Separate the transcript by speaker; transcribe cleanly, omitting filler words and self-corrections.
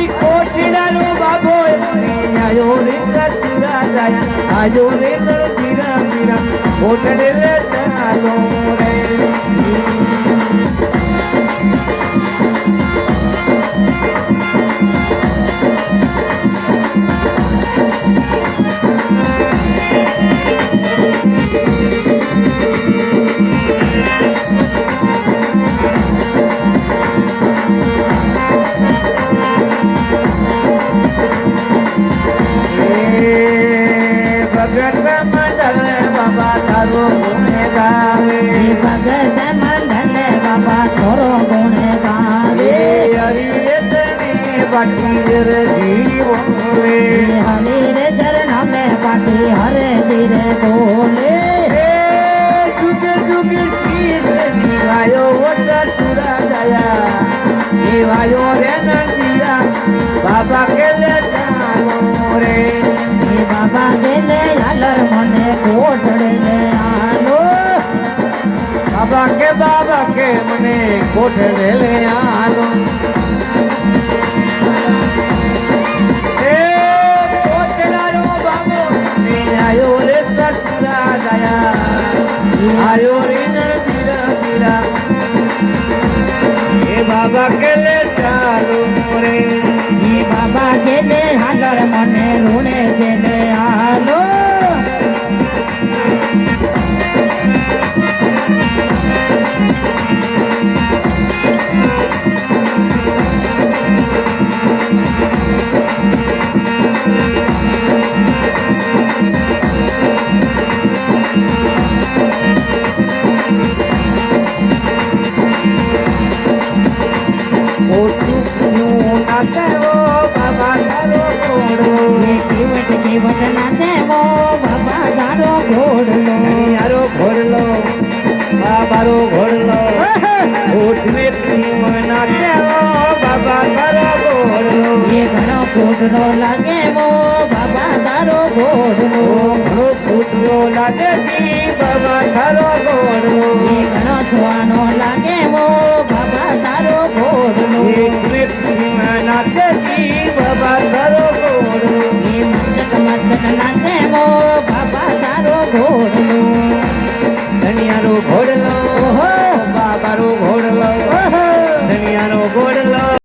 Speaker 1: મારી કોઠીડાનો બાબો આયો રે સચુરા જાય આયો રે ધીરા ધીરા કોઠડે રે ચાલો રે ભગત મંડળ બાબા તારો ગુણે ગાવે
Speaker 2: ભગત મંડળ બાબા થોરો ગુણે ગાવે
Speaker 1: હરિ ચરણે પાટી રે જીવો રે
Speaker 2: હરિ રે ચરણ में पाटी हरे जीरे बोले
Speaker 1: जुग जुग शीश निवायो वट सुरा जाया निवायो रे नंदिया बाबा के ले जानो रे
Speaker 2: बाबा के ले आलर मने कोटड़े ले आलो
Speaker 1: बाबा के मने कोटड़े ले आलो ए कोटड़ारो बाबो ने आयो रे ससुरा जाया आयो रे नंदिया दिला ए बाबा के ले चालो रे
Speaker 2: बाबा के ले आलर मने रोने के ले आलो जीवन नाचे वो बाबा दारो घोड़लो
Speaker 1: यारो घोड़लो बाबारो घोड़लो ऊट में जीवन नाचे वो बाबा दारो घोड़लो
Speaker 2: ये घणो फूटरो लागे वो बाबा दारो घोड़लो
Speaker 1: घणो फूटरो लागे ती बाबा दारो घोड़लो
Speaker 2: ये घणो थवानो लागे वो बाबा दारो घोड़लो
Speaker 1: ऊट में जीवन नाचे ती बाबा दारो घोड़लो
Speaker 2: मस्तक मस्तक नाचे वो बाबा दारो घोड़लो